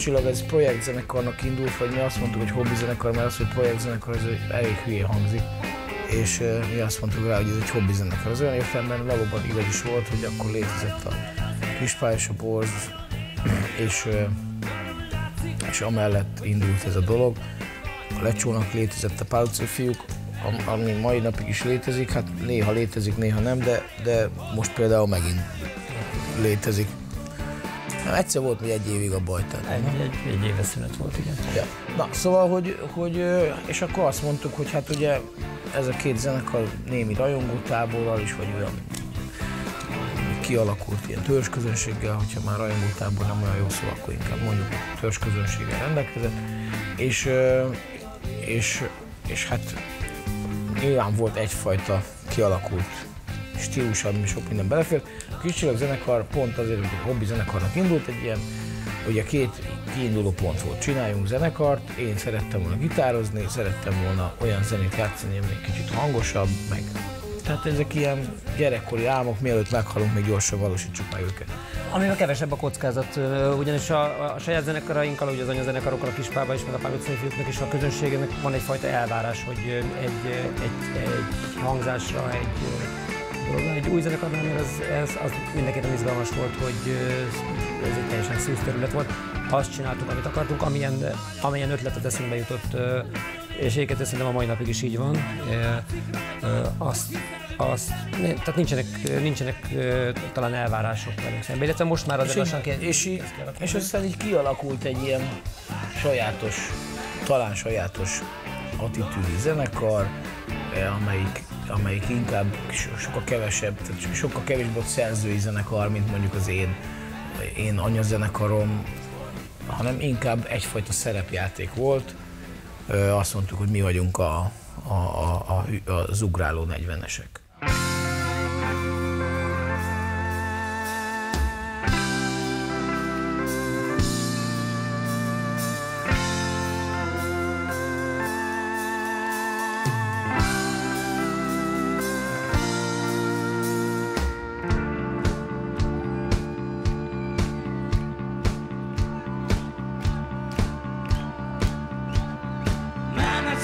Csillag ez projektzenekarnak indult, vagy mi azt mondtuk, hogy hobbizenekar, mert az, hogy projektzenekar, az elég hülyén hangzik. És mi azt mondtuk rá, hogy ez egy hobbizenekar. Az olyan értelemben valóban igaz is volt, hogy akkor létezett a Kispál és a Borz, és amellett indult ez a dolog. A Lecsónak létezett a Pál utcai fiúk, ami mai napig is létezik, hát néha létezik, néha nem, de most például megint létezik. Egyszer volt még egy évig a baj, tehát. Egy éves szünet volt, igen. Ja. Na, szóval, és akkor azt mondtuk, hogy hát ugye ez a két zenekar némi rajongótáborral is, vagy olyan kialakult ilyen törzsközönséggel, hogyha már rajongótábor nem olyan jó szó, akkor inkább mondjuk törzsközönséggel rendelkezett. És hát nyilván volt egyfajta kialakult stílus, ami sok minden belefért. A Kis Csillag zenekar pont azért, hogy a hobbi zenekarnak indult, egy ilyen, ugye két kiinduló pont volt. Csináljunk zenekart, én szerettem volna gitározni, szerettem volna olyan zenét játszani, ami egy kicsit hangosabb, meg. Tehát ezek ilyen gyerekkori álmok, mielőtt meghalunk, még gyorsan valósítsuk meg őket. Amivel kevesebb a kockázat, ugyanis a saját zenekaраinkkal, ugye az anyazenekarokkal, a Kispálban is, meg a Pál utcai fiúknak is, a közönségnek van egyfajta elvárás, hogy egy hangzásra, egy új zenekarnál, mert az mindenképpen izgalmas volt, hogy ez egy teljesen szűz terület volt. Azt csináltuk, amit akartunk, amilyen ötletet eszünkbe jutott, és egyébként szerintem a mai napig is így van. Tehát nincsenek talán elvárások velünk szemben, illetve most már azért lassan és aztán így kialakult egy ilyen talán sajátos attitűdű zenekar, amelyik inkább sokkal kevesebb, tehát sokkal kevésbé volt szerzői zenekar, mint mondjuk az én anyazenekarom, hanem inkább egyfajta szerepjáték volt. Azt mondtuk, hogy mi vagyunk az ugráló 40-esek.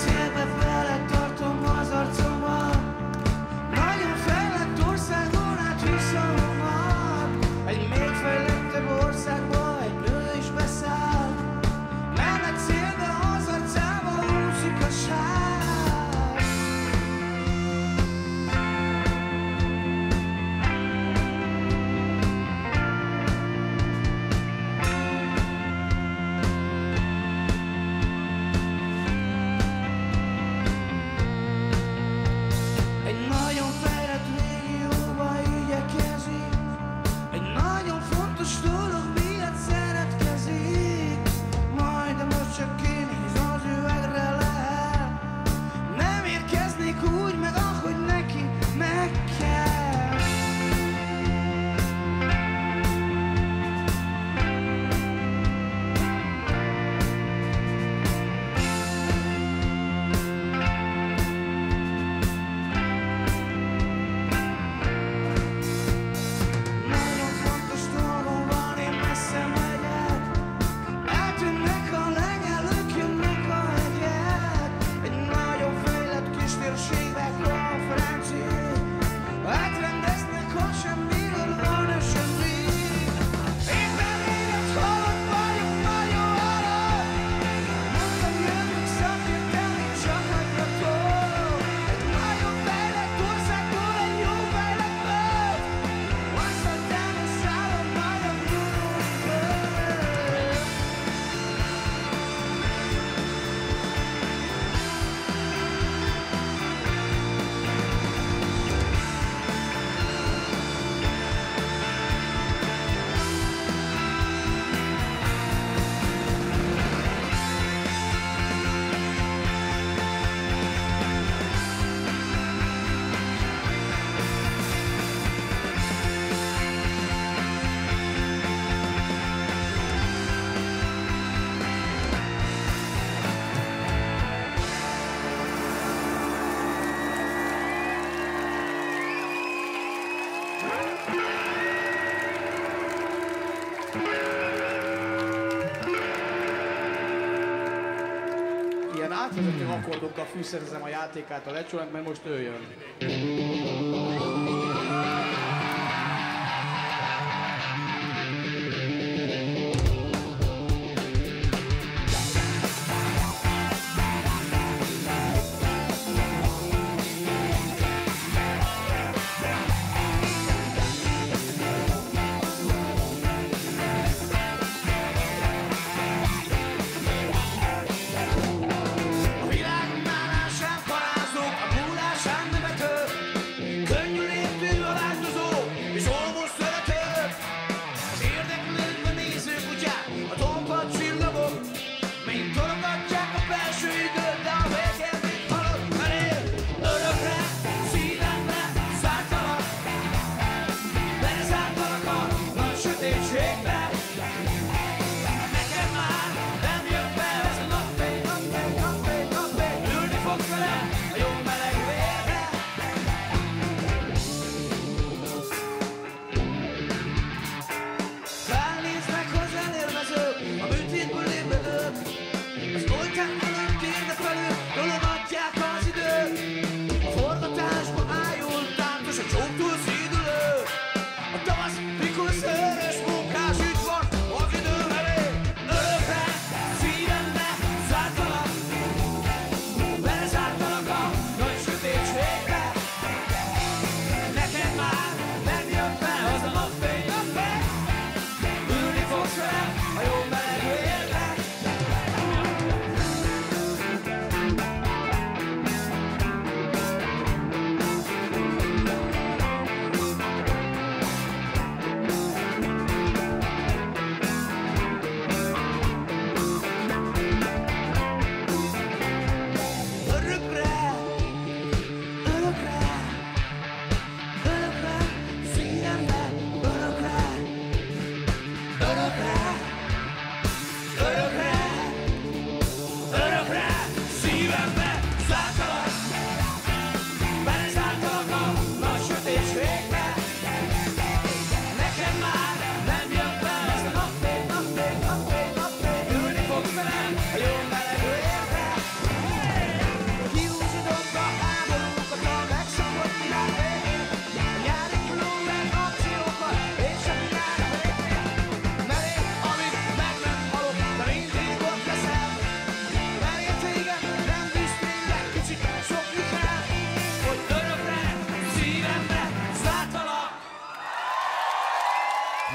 Szélbe beletartom az arcomat, ilyen átvezető akkordokkal fűszerezem a játékát a lecsónak, mert most ő jön.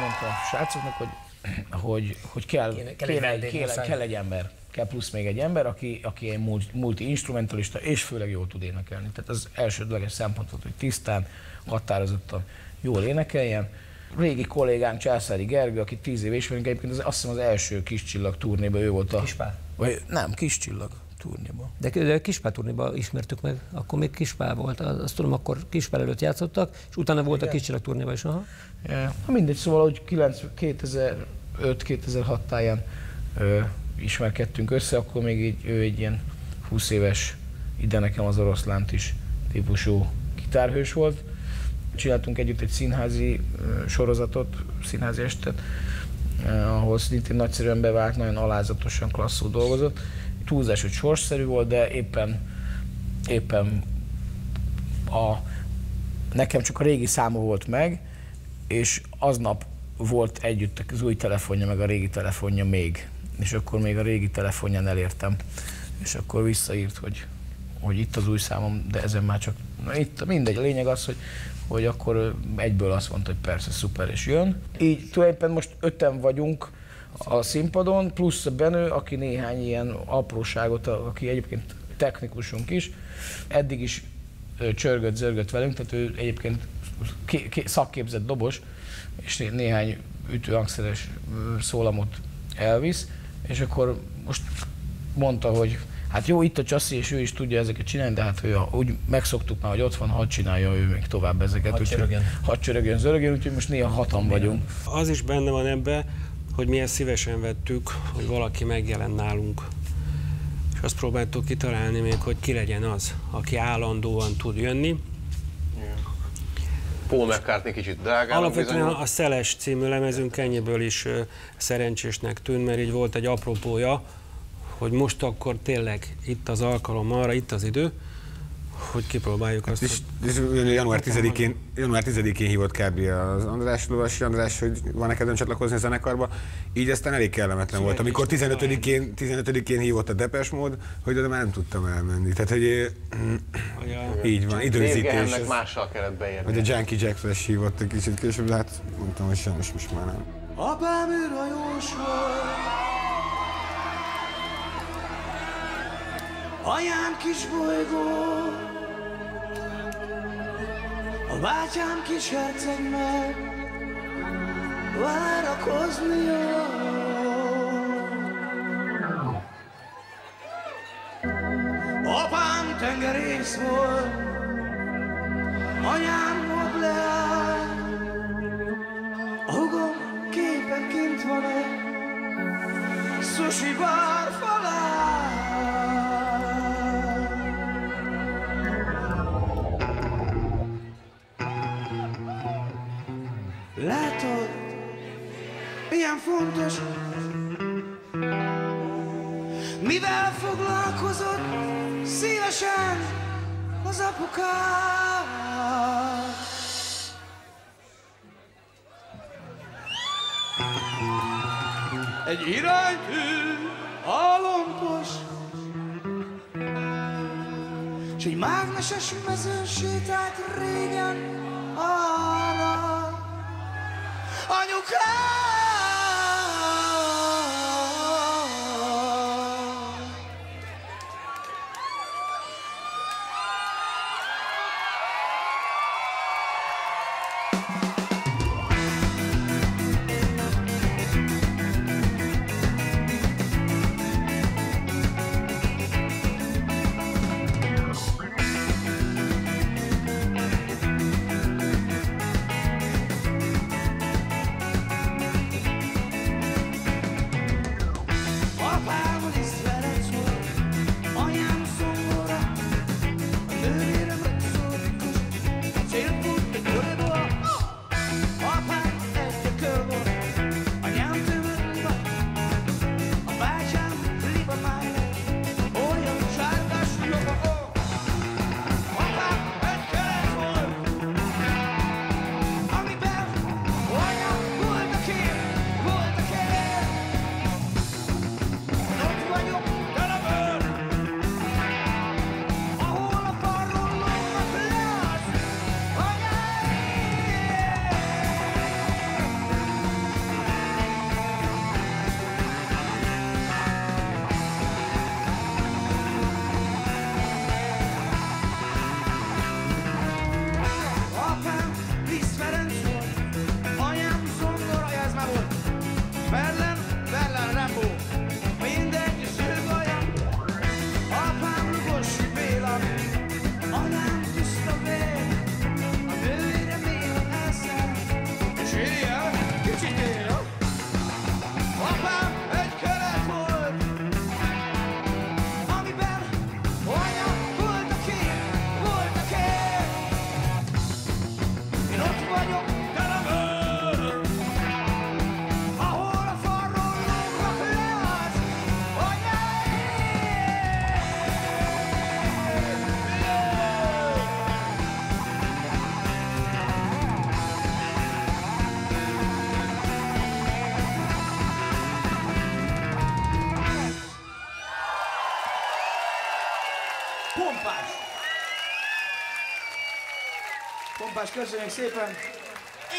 Mondta a srácoknak, hogy kell egy ember, kell plusz még egy ember, aki egy multi-instrumentalista, és főleg jól tud énekelni. Tehát az elsődleges szempont volt, hogy tisztán, határozottan jól énekeljen. Régi kollégánk Császári Gergő, aki 10 éve ismerünk, egyébként azt hiszem az első Kis Csillag turnéban ő volt a... Kispál? Nem, Kis Csillag turnéban. De Kispál turnéban ismertük meg, akkor még Kispál volt. Azt tudom, akkor Kispál előtt játszottak, és utána volt a Kis Csillag turnéban is. Aha. Ja, mindegy, szóval, hogy 2005-2006 táján ismerkedtünk össze, akkor még ő egy ilyen 20 éves, ide nekem az oroszlánt is típusú gitárhős volt. Csináltunk együtt egy színházi sorozatot, színházi estet, ahol szintén nagyszerűen bevált, nagyon alázatosan, klasszul dolgozott. Túlzás, hogy sorsszerű volt, de éppen nekem csak a régi száma volt meg, és aznap volt együtt az új telefonja, meg a régi telefonja még. És akkor még a régi telefonján elértem. És akkor visszaírt, hogy itt az új számom, de ezen már csak... Itt mindegy, a lényeg az, hogy akkor egyből azt mondta, hogy persze, szuper, és jön. Így tulajdonképpen most 5-en vagyunk a színpadon, plusz a Benő, aki néhány ilyen apróságot, aki egyébként technikusunk is, eddig is csörgött-zörgött velünk, tehát ő egyébként szakképzett dobos, és néhány ütőhangszeres szólamot elvisz, és akkor most mondta, hogy hát jó, itt a Csaszi, és ő is tudja ezeket csinálni, de hát ő úgy megszoktuk már, hogy ott van, hadd csinálja ő még tovább ezeket. Hadd csörögjön, zörögjön, úgyhogy most néha 6-an vagyunk. Az is benne van ebbe, hogy mi ezt szívesen vettük, hogy valaki megjelen nálunk. És azt próbáltuk kitalálni még, hogy ki legyen az, aki állandóan tud jönni. Paul McCartney kicsit drágának alapvetően bizonyul. a Szeles című lemezünk ennyiből is szerencsésnek tűnt, mert így volt egy apropója, hogy most akkor tényleg itt az alkalom arra, itt az idő, hogy kipróbáljuk azt. És január 10-én hívott kb. Az András, Lovasi András, hogy van-e kedvem csatlakozni a zenekarba. Így aztán elég kellemetlen volt. Amikor 15-én hívott a Depeche Mode, hogy oda már nem tudtam elmenni. Tehát, hogy így van, időzítés. Ennek mással kellett beérni. Vagy a Junkie Jack Flash hívott egy kicsit később, de hát mondtam, hogy sajnos most már nem. Apám űrhajós volt, anyám kis bolygó, a bátyám kis hercegnek várakozni jó. Apám tengerész volt, anyám modell, a hugom képen kint van egy sushi bar falán. Látod, milyen fontos, mivel foglalkozott szívesen az apukád. Egy iránytű, alompos, s egy mágneses mezőn sétált régen arra. Anyukám! Pompás, köszönjük szépen!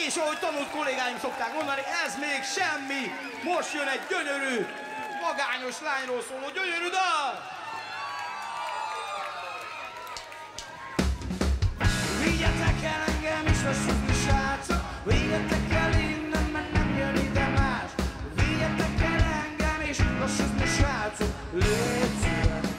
És ahogy tanult kollégáim szokták mondani, ez még semmi! Most jön egy gyönyörű, magányos lányról szóló gyönyörű dal! Vigyetek el engem is a sütni srácok, vigyetek el innen, mert nem jön ide más. Vigyetek el engem is a sütni srácok, légy szíves!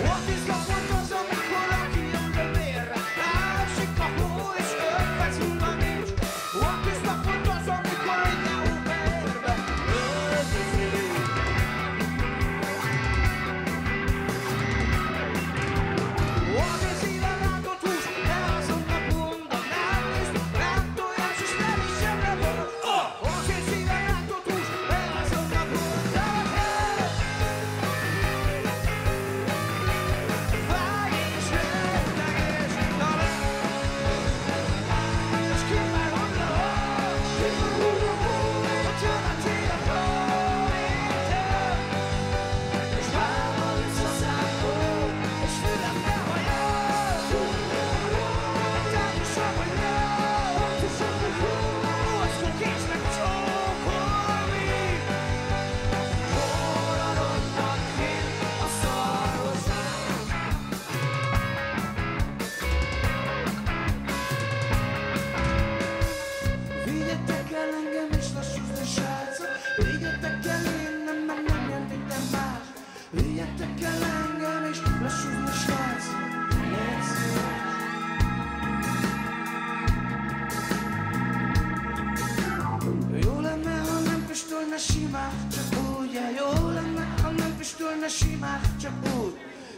What is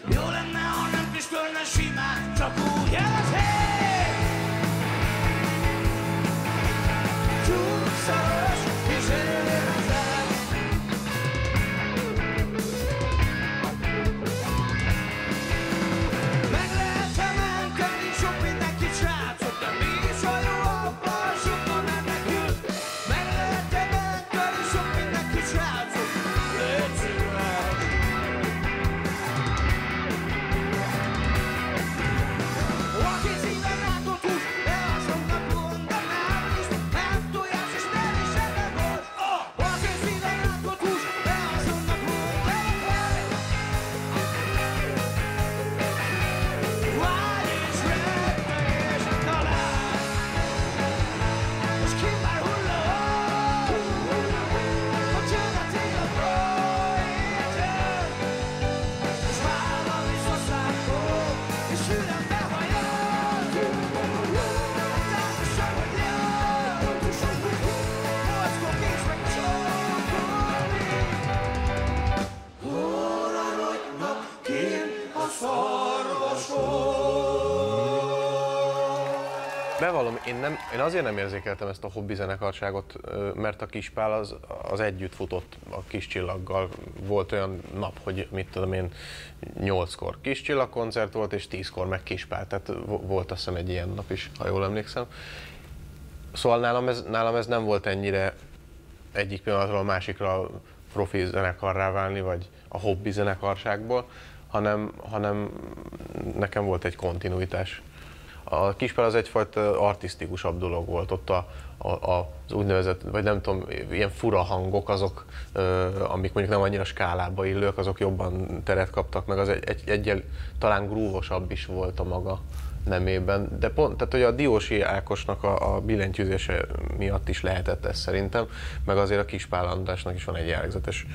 Jó lenne, ha nem füstölne simán, csak úgy jelez, hey! Túl szaros, és érzem. Meg lehet-e menteni sok mindenkit, srácok, de mi is a jó abban, sokan menekül. Meg lehet-e menteni sok mindenkit, srácok, légy szíves. Aki szíven látott hús, de azoknak mondanám is, nem tojás és nem is edegos. Aki szíven látott hús, de azoknak mondanám. Vágy és rettegés talán, és ki már hulló, a csöndet illatról érted, és válva visszaszálltól, és sűrűn behajol. Társaság vagy jön, mockok és meg csókolni. Hol aradnak kint a szarvasok? Bevallom, én azért nem érzékeltem ezt a hobbi zenekarságot, mert a Kispál az együtt futott a Kis Csillaggal. Volt olyan nap, hogy mit tudom én, 8-kor Kis Csillag koncert volt, és 10-kor meg Kispál. Tehát volt azt hiszem egy ilyen nap is, ha jól emlékszem. Szóval nálam ez nem volt ennyire egyik pillanatról a másikra profi zenekarrá válni, vagy a hobbi zenekarságból, hanem nekem volt egy kontinuitás. A Kispál az egyfajta artisztikusabb dolog volt, ott az úgynevezett, vagy nem tudom, ilyen fura hangok, azok, amik mondjuk nem annyira skálába illők, azok jobban teret kaptak, meg az egyel talán grúvosabb is volt a maga nemében. De pont, tehát hogy a Diósi Ákosnak a billentyűzése miatt is lehetett ez szerintem, meg azért a Kispál Andrásnak is van egy jellegzetes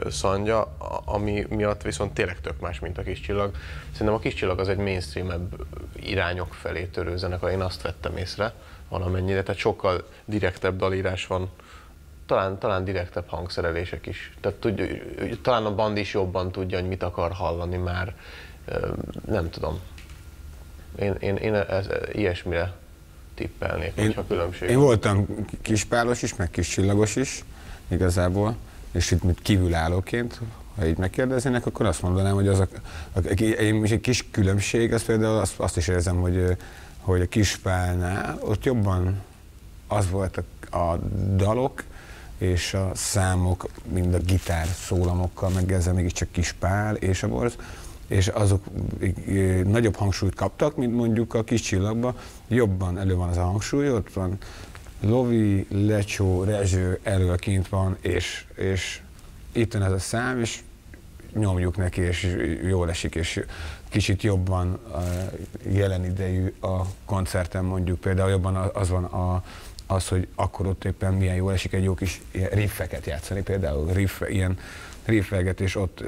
szandja, ami miatt viszont tényleg tök más, mint a Kis Csillag. Szerintem a Kis Csillag az egy mainstreamebb irányok felé törő zenekar, én azt vettem észre valamennyire, tehát sokkal direktebb dalírás van, talán direktebb hangszerelések is. Tehát talán a band is jobban tudja, hogy mit akar hallani már, nem tudom. Én ilyesmire tippelnék, hogyha különbség. Én voltam kispálos is, meg kis csillagos is igazából, és itt kívülállóként, ha így megkérdeznének, akkor azt mondanám, hogy az egy kis különbség, az például azt is érzem, hogy a Kispálnál ott jobban az volt a dalok és a számok, mind a gitár szólamokkal, meg ezzel mégiscsak Kispál és a borz, és azok nagyobb hangsúlyt kaptak, mint mondjuk a Kis Csillagban. Jobban elő van az a hangsúly, ott van Lovi, Lecsó, Rezső elől kint van, és itt van ez a szám, és nyomjuk neki, és jól esik, és kicsit jobban jelen idejű a koncerten mondjuk, például jobban az van az, hogy akkor ott éppen milyen jól esik egy jó kis riffeket játszani, például ilyen riffelget, és ott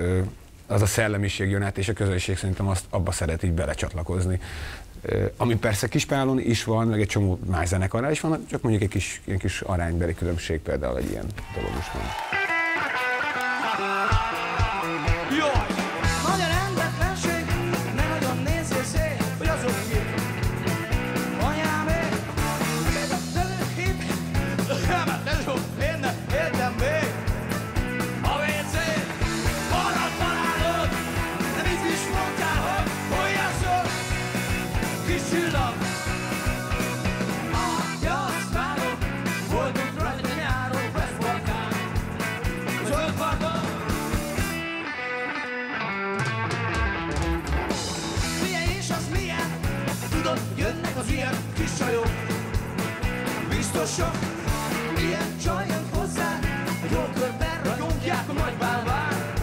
az a szellemiség jön át, és a közönség szerintem abba szeret így belecsatlakozni. Ami persze Kispálon is van, meg egy csomó más zenekarnál is van, csak mondjuk egy kis aránybeli különbség, például egy ilyen dolog is van. Jaj! Nagy a rendetlenség, ne nagyon nézzél szét, hogy azok kik. Anyámék, tőlük hip, hát ez jó, én nem értem még. A WC-t, arra találod, de mit is mondtál, hogy játszol? Kis Csillag. Ja, azt várom, voltunk rajta nyáron, West-Balkán, zöld parton. Figyelj, és az milyen? Tudod, jönnek az ilyen kis csajok. Biztosak, ilyen csaj jön hozzá, hogy jól körben ragyogják a nagy bálván.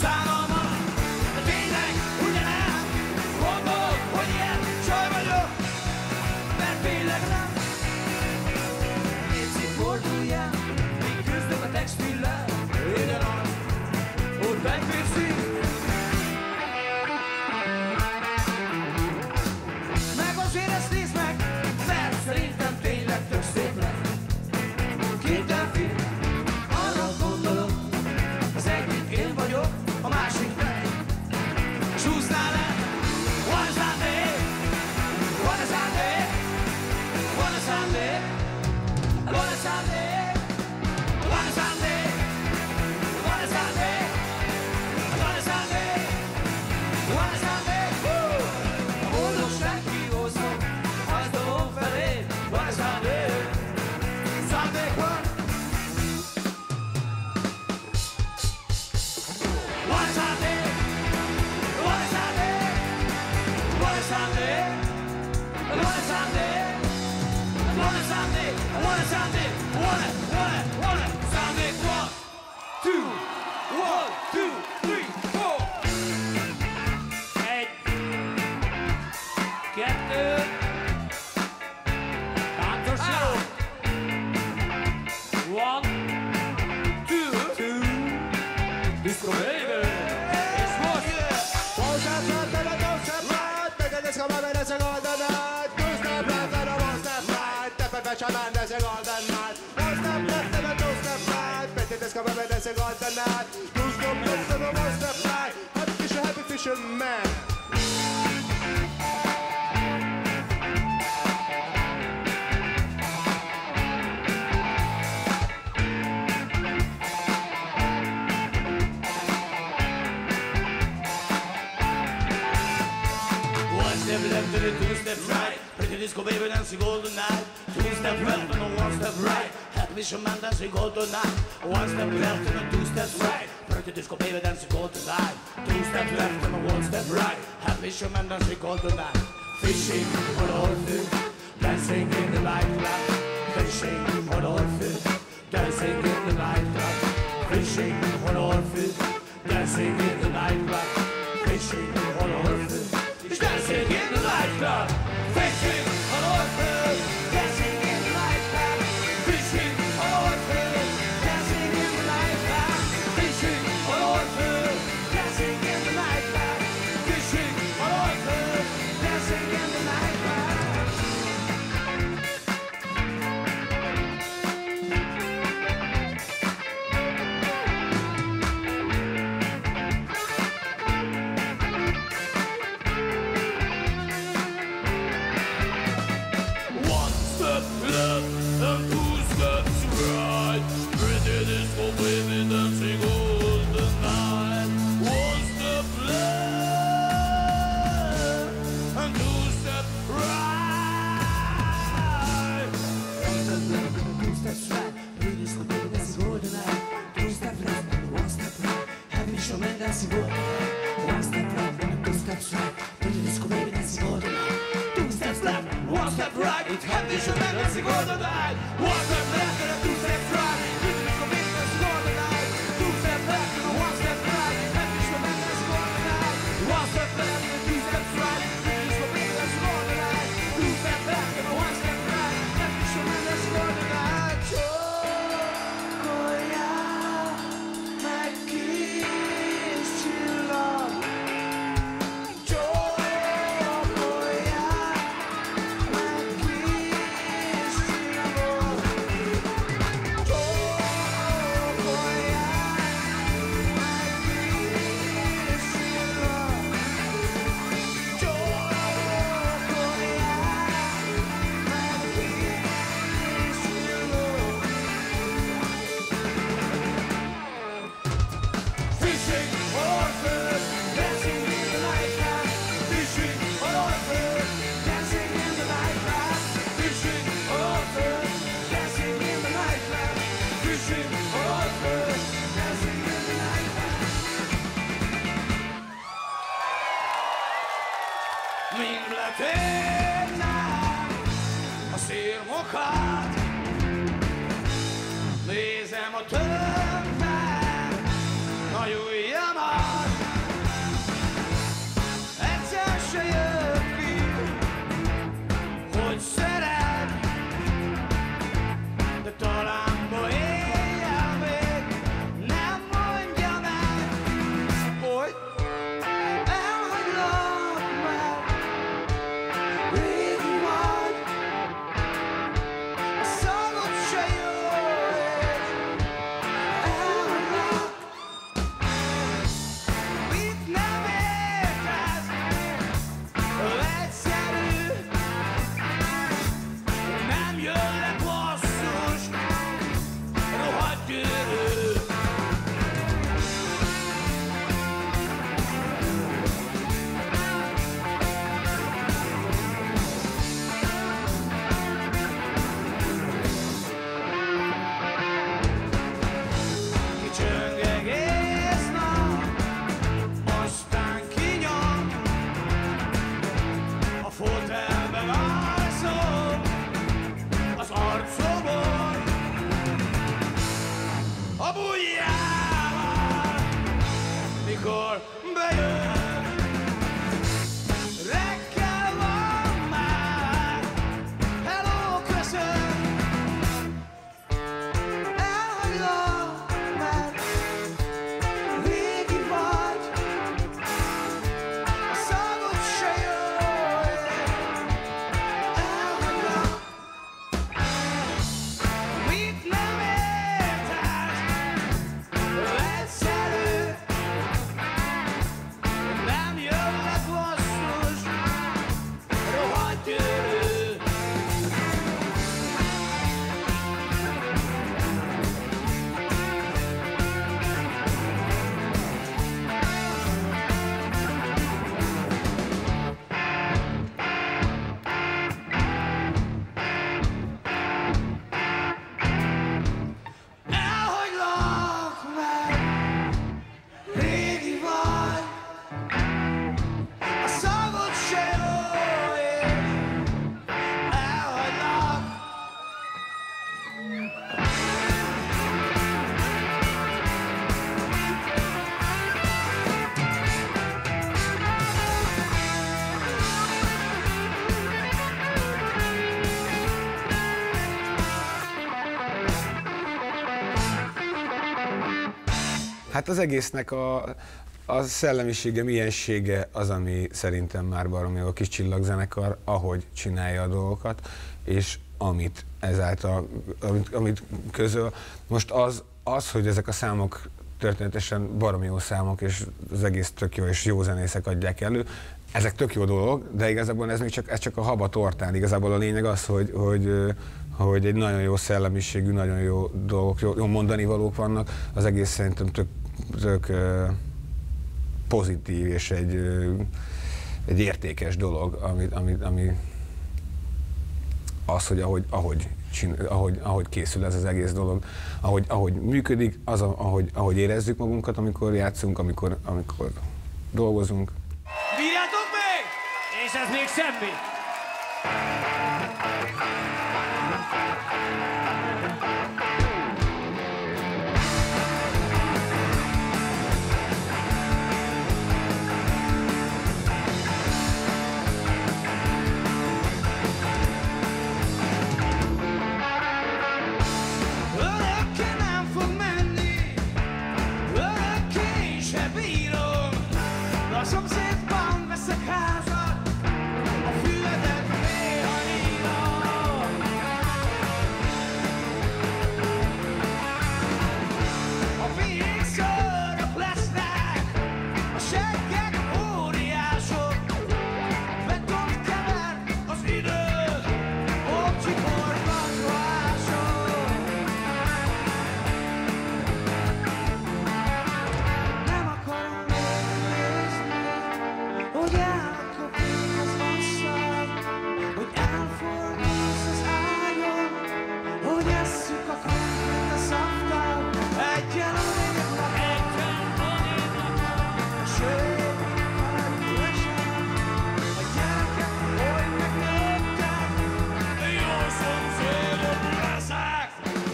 Szánalmas, de tényleg ugyanez. Gondolod, hogy ilyen csaj vagyok, mert tényleg nem. Légy forduljál, még küzdök a textillel, legyen az, hogy megférszünk. Meg azért ezt nézd meg, mert szerintem tényleg tök szép lesz. csúsznál le. Van szándék, van a szándék, van a szándék, van a szándék, van a szándék, van a szándék, van a szándék, van a szándék. A boldogság kihozom, az dolgok felé, van a szándék, szándék van. Van a szándék, van a szándék, van a szándék, van a szándék, van a szándék, van a szándék, van a szándék, 1, 2, 1, 2, 3, 4. 1, 2, táncosság. 1, 2, disco baby. És most. Man. One step left and a 2 steps right. Pretty disco baby dancing all the night. 2 step left and a 1 step right. Happy fisherman dancing all the night. 1 step left and a 2 steps right. Pretty disco baby dancing all the night. 2 steps left and a 1 step right. Happy fisherman dancing all the night. Fishing for all food, dancing in the nightclub. Fishing for all food, dancing in the nightclub. Fishing for all food, dancing in the nightclub. Fishing for all food, dancing in the nightclub. Fishing for all food, dancing in the nightclub. Fishing for all food, dancing in the nightclub. Fishing for all food, dancing in the nightclub. Fishing for all food, dancing in the nightclub. One step left and 2 steps right. Pretty disco baby dancing all the night. 1 step left and 2 steps right. 1 step left and 2 steps right. Pretty disco baby dancing all the night. 2 steps left and 1 step right. Happy fisherman dancing all the night. 1 step left and 2 steps right. Pretty disco baby dancing all the night. 2 steps left, 1 step right. Happy fisherman dancing all the night. 1 step left and 2 steps right. Pretty disco baby dancing all the night. 2 steps left and 1 step right. Happy fisherman dancing all the night. 1 step left and 2 steps right. Pretty disco baby dancing all the night. 2 steps left and 1 step right. Happy fisherman dancing all the night. Csókolja meg kis csillag. Csókolja meg kis csillag. Csókolja meg kis csillag. Csókolja meg kis csillag. Fishing for food, dancing in the nightclub. Fishing for food, dancing in the nightclub. Fishing for food, dancing in the nightclub. Fishing for food, dancing in the nightclub. Mind letépnem a szélmokat, nézem a többet, a ujjamat. Egyszer se jött ki, hogy szeret, de talán ma éjjel még nem mondja meg, hogy elhagylak, mert régi vagy. A szagod se jó, és Hát az egésznek a szellemisége, miensége az, ami szerintem már baromi a Kis Csillag zenekar, ahogy csinálja a dolgokat, és amit ezáltal, amit közöl. Most az, hogy ezek a számok történetesen baromi jó számok, és az egész tök jó, és jó zenészek adják elő, ezek tök jó dolog, de igazából ez csak a haba tortán. Igazából a lényeg az, hogy egy nagyon jó szellemiségű, nagyon jó dolgok, jó mondani valók vannak. Az egész szerintem tök pozitív és egy értékes dolog, ami az, hogy ahogy készül ez az egész dolog, ahogy működik, ahogy érezzük magunkat, amikor játszunk, amikor dolgozunk. Bírjátok még? És ez még semmi. Örökké nem fog menni, örökké se bírom. A szomszédban veszek házat, a füledet néha nyírom. A fiék szörök lesznek, a seggek óriások. Betont kever az idő, obcsikorgatva ások. Nem akarom nézni, hogy elkopik az asszal, hogy elfordulsz az ágyon, hogy esszük a krumplit a szaftal. Egyen odébb lakom, a sőt, üresen, a gyerekek oly megnőttek, jó szomszédok leszek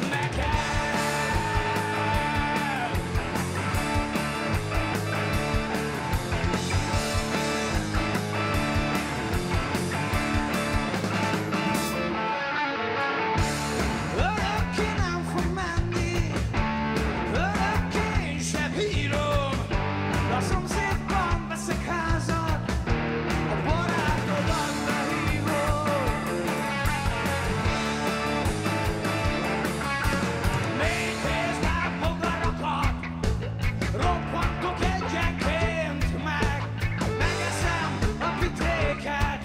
neked. Örökké nem fog menni, örökké se bírom. A szomszédban veszek házat, a barátodat behívom. Négy kézláb bogarakat roppantok egyenként meg. Megeszem a pitéket,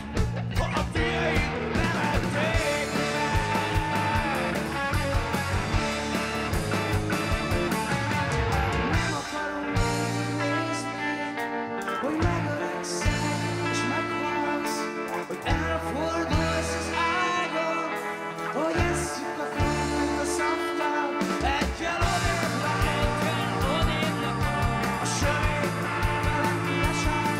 ha a fiaid nem ették meg. Nem akarom nézni, hogy megöregszel és meghalsz, hogy elfordulsz az ágon, hogy esszük a krumplit a szaftal. Egyen odébb lakom, a sörét velem lesár,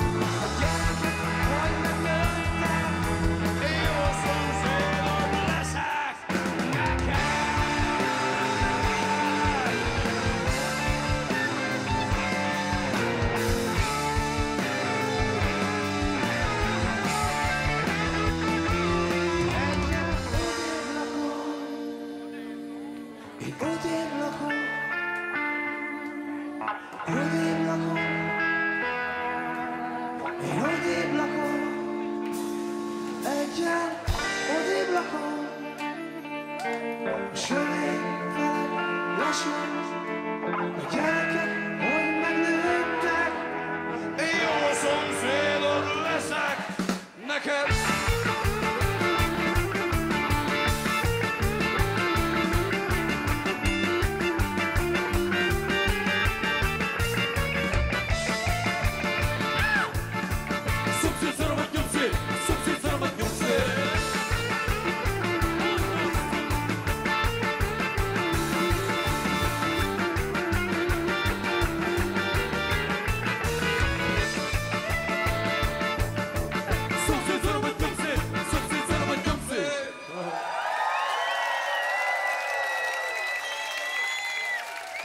a gyerekek hogy megnőttek, jó szomszédok leszek neked. Én odébb lakom, odébb lakom, én odébb lakom, egyen odébb lakom, a sörét veled lassan, a gyerekek hogy megnőttek, jó szomszédok leszek neked.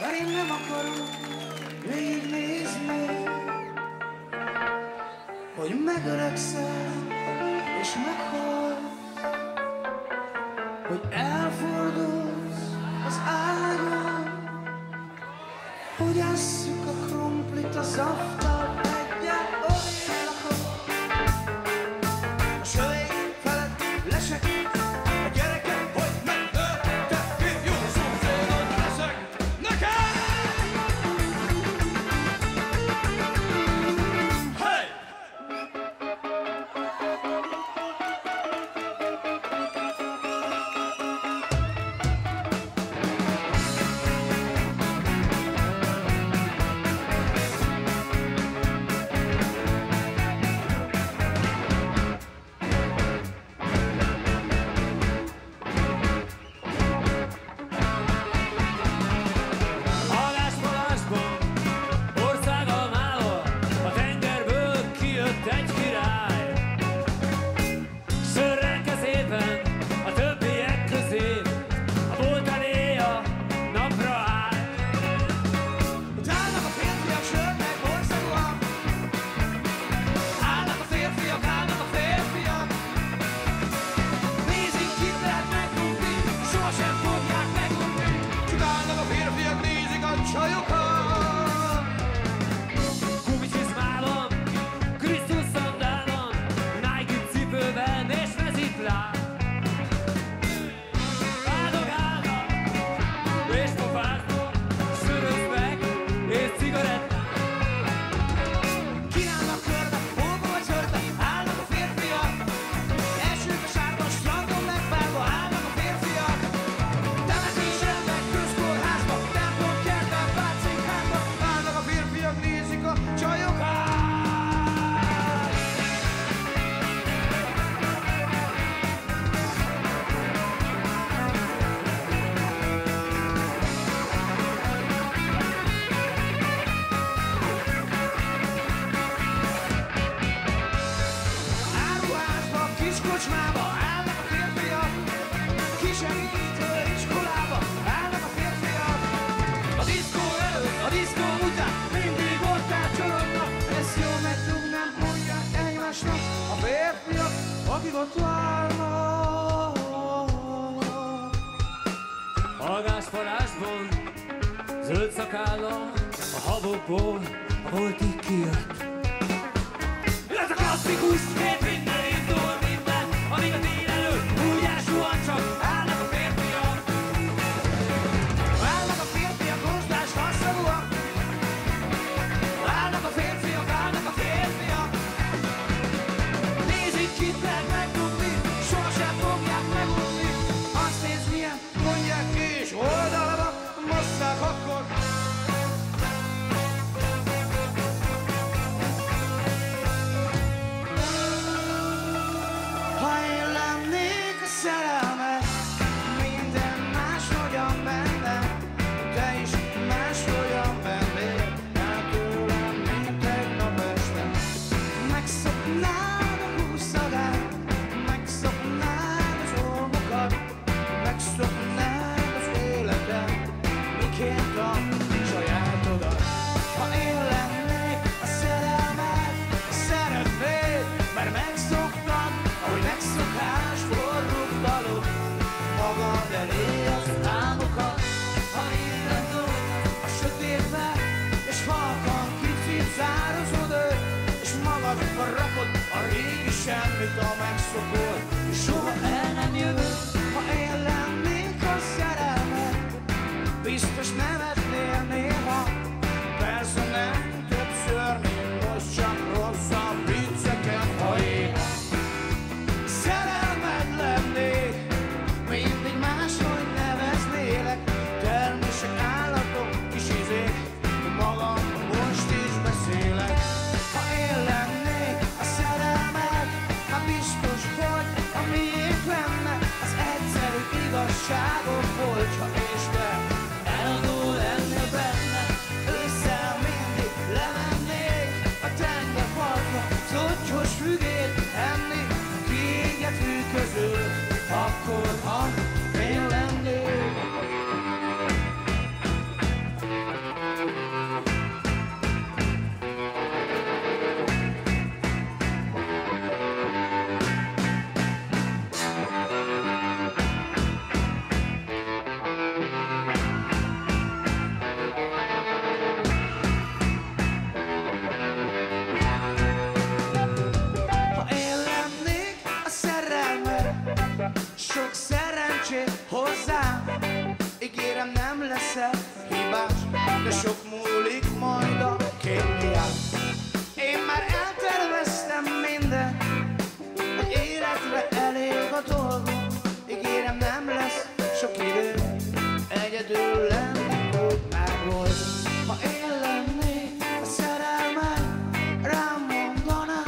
Mert én nem akarom végignézni, hogy megöregszel és meghalsz, hogy elfordulsz az ágon, hogy Fogyasszuk a krumplit a zafttal egyet, odél lakok. A sövényünk felett lesek, a gyerekek, hogy megöltek ki, jó szomszédot leszek neked! Hey! Halásmalásban, országgal mállal, a tengerből kijött egy király. Sörrel kezében, a többiek közé, a bolt eléja napra áll. Itt állnak a férfiak, sörnek borszagúak. Állnak a férfiak, állnak a férfiak. Nézik, kit lehet megrúgni, sohasem fogják megrúgni. Csak állnak a férfiak, nézik a csajokat. Gumicizmálom, Krisztus szandálom, Nike cipőben és vezitláb. Áldogálnak és pofáznak, söröznek és cigaretták. Kínálnak körbe, holba vagy zöldbe, állnak a férfiak. Elsők a sárban, strandon megválva, állnak a férfiak. Temetésen, meg közkórházban, templom, kertben, pácinkában, állnak a férfiak, nézik a csajokat. Áruházba, kiskocsmába, állnak a férfiak. Kisegítő iskolába, állnak a férfiak. A diszkó előtt, a diszkó után, mindig ott átcsorognak. Ezt jó megdugnak, mondják egymásnak a férfiak, akik ott várnak. Algásparásban, zöld szakállal, a habokból, a voltig kijött. Ez a klasszikus, két minden indul minden, amíg a délelőtt úgy elsuhan csak, állnak a férfiak. Állnak a férfiak, rozsdás hasszagúak. Állnak a férfiak, állnak a férfiak. Nézik, kit lehet megdugni, sohasem fogják megunni. Azt nézd milyen, mondják ki, és oldalba mosszák akkor. Ha én lennék a szerelmet, minden máshogyan bennem, te is máshogyan bennél, hát tőlem, mint tegnap este. Megszoknád a húszagát, megszoknád az ormokat, megszoknád az életet, miként a sajátodat. Ha én lennék a szerelmet, szeretnéd, mert megszoktad, ahogy megszokás fordultalod magad elé az álmokat. Ha én lennék a sötétbe, és halkan kicsit zározod őt, és magadba rakod a régi semmit, a megszokott, és soha el nem jövő. Ha én lennék a szerelmet, biztos nevetnél néha, persze nem többször, mint most, csak rosszabb vicceken, ha én szerelmed lennék, mindig máshogy neveznélek, termések, állatok, kis izék, magam most is beszélek. Ha én lennék a szerelmed, ha biztos vagy, a miénk lenne, az egyszerű igazságok volt, ha és te eladó lennél benne, ősszel mindig minden, hogy életre elég a dolgom. Ígérem, nem lesz sok idő, egyedül lenni, hogy megoldom. Ha én lennék a szerelmed, rám mondaná,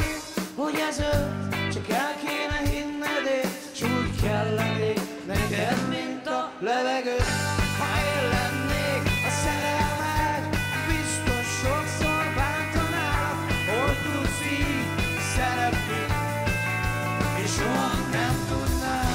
hogy ez öt, csak el kéne hinned én, s úgy kell lennék neked, mint a levegő. Ha én lennék a szerelmed, biztos sokszor bántanálak, hogy tudsz így szeretni, és soha nem tudnál.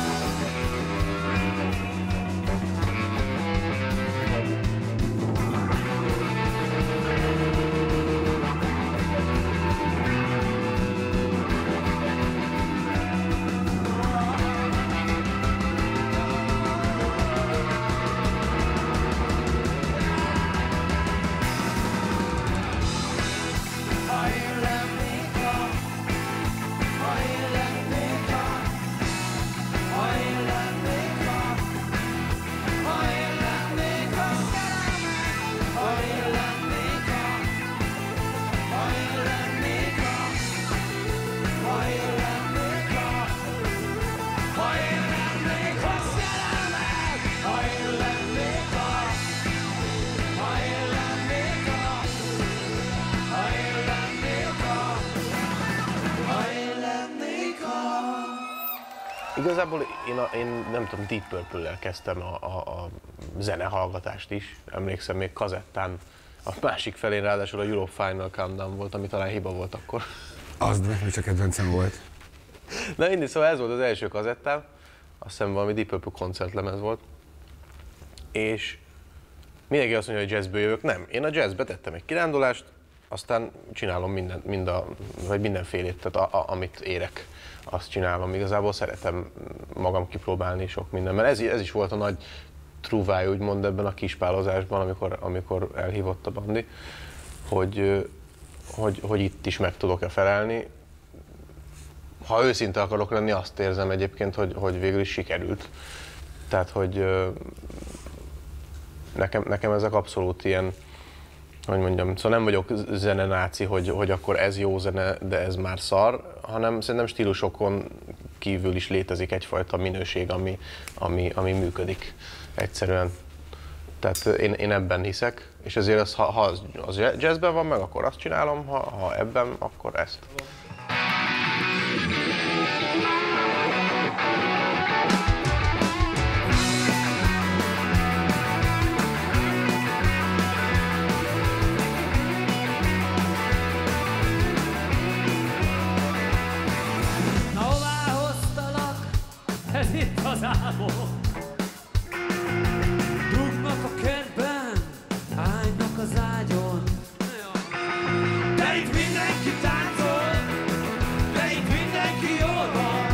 Igazából én nem tudom, Deep Purple-lel kezdtem a zenehallgatást is. Emlékszem, még kazettán a másik felén ráadásul a Europe Final Countdown volt, ami talán hiba volt akkor. Az, de csak kedvencem volt. Na mindig, szóval ez volt az első kazettám, azt hiszem valami Deep Purple koncertlemez volt. És mindenki azt mondja, hogy jazzből jövök. Nem, én a jazzbe tettem egy kirándulást, aztán csinálom mindenfélét, tehát amit érek, azt csinálom. Igazából szeretem magam kipróbálni sok mindenben. Ez is volt a nagy trúvája, úgymond ebben a kispálozásban, amikor elhívott a Bandi, hogy itt is meg tudok-e felelni. Ha őszinte akarok lenni, azt érzem egyébként, hogy végül is sikerült. Tehát, hogy nekem ezek abszolút ilyen, hogy mondjam, szóval nem vagyok zenenáci, hogy akkor ez jó zene, de ez már szar, hanem szerintem stílusokon kívül is létezik egyfajta minőség, ami működik egyszerűen. Tehát én ebben hiszek, és ezért ha az jazzben van meg, akkor azt csinálom, ha ebben, akkor ezt. Ez itt az álmom. Dugnak a kertben, állnak az ágyon. De itt mindenki táncol, de itt mindenki jól van.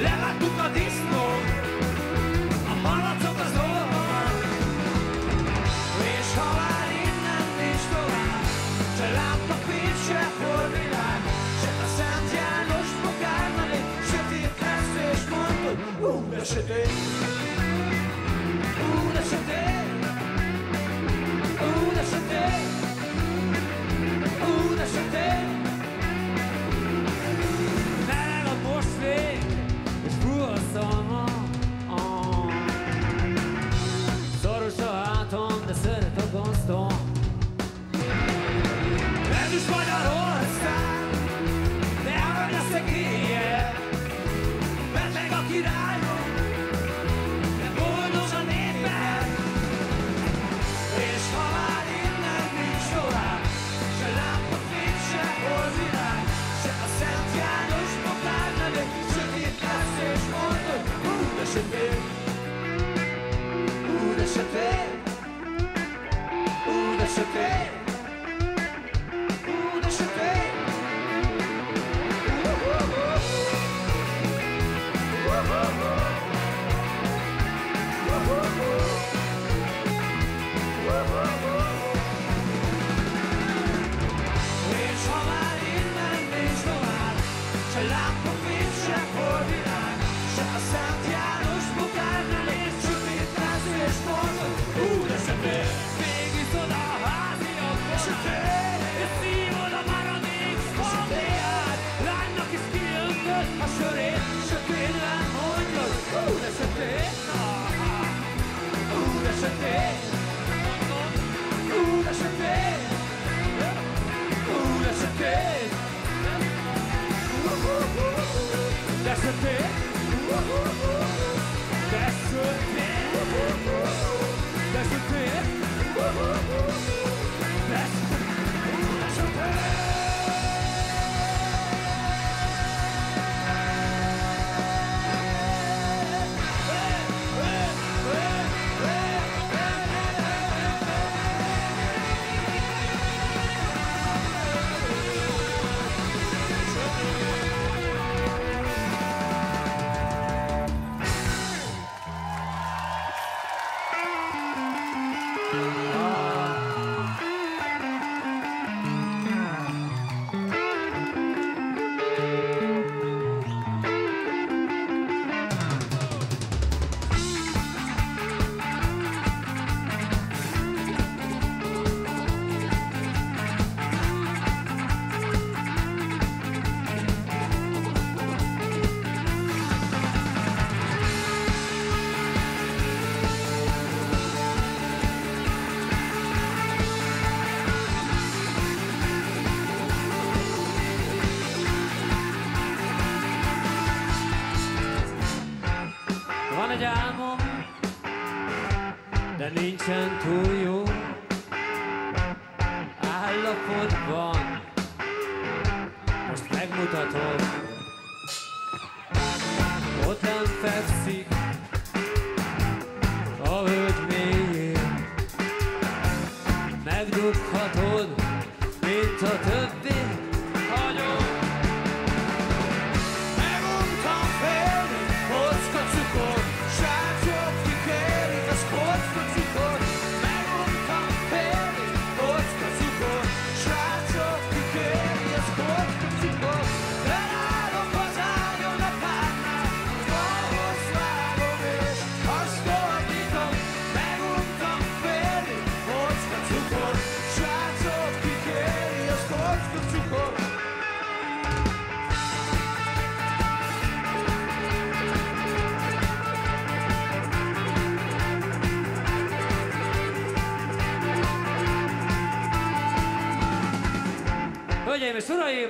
Levágtuk a disznót, a malacok az olvan. És ha már innen nincs tovább, se lámpapír, se forvilág, se a Szent János bogárnani, sötét lesz és mondod, de sötét Beszéltél, van egy álmom, de nincsen túl jó állapotban. Most megmutatom, ott nem fekszik a völgy mélyén. Megdughatod, mint a többi hagyom. Meguntam félni, kocka cukor, srácok kikérik, az kocka cukor. Meguntam félni, kocka cukor, srácok kikérik, az kocka cukor. Felállok az ágyon a párnál, falhoz vágom és azt ordítom. Meguntam félni, kocka cukor, srácok kikérik, az kocka cukor. Hölgyeim és uraim,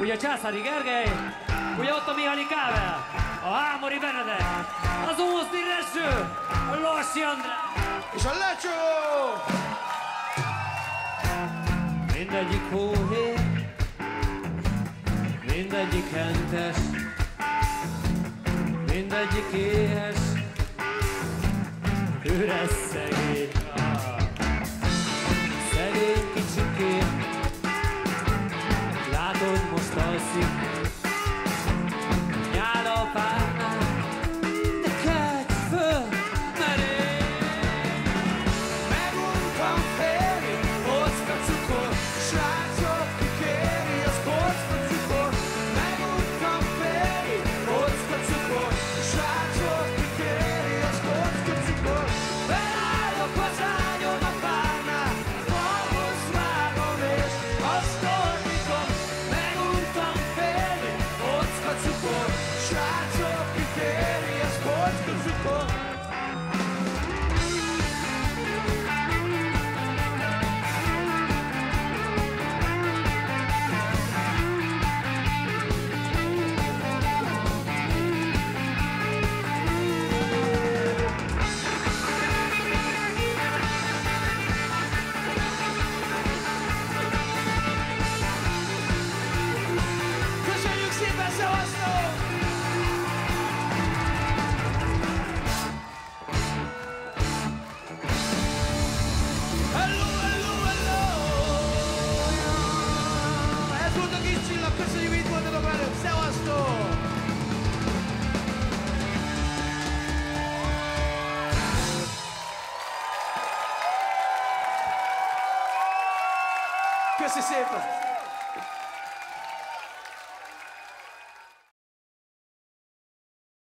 ugye Császári Gergely, ugye ott a Mihály Kável, a Hámori Benedek, az Ózdi Rezső, a Lossi András és a Lecsó! Mindegyik hóhér, mindegyik hentes, mindegyik éhes, üres szegény. Szegény kicsikém, látod, most alszik, nyál a párnál, de kelj föl, mert én meguntam félni, kocka cukor, srácok kikéri, az kocka cukor. Meguntam félni, kocka cukor, srácok kikéri, az kocka cukor. Felállok az ágyon a párnál, falhoz vágom és azt ordítom. Meguntam félni, kocka cukor, srácok kikéri, az kocka cukor. Köszönjük szépen, szevasztok! Hello, hello, hello! Ez volt a Kis Csillag, köszönjük, hogy itt voltatok velünk, szevasztok! Köszi szépen!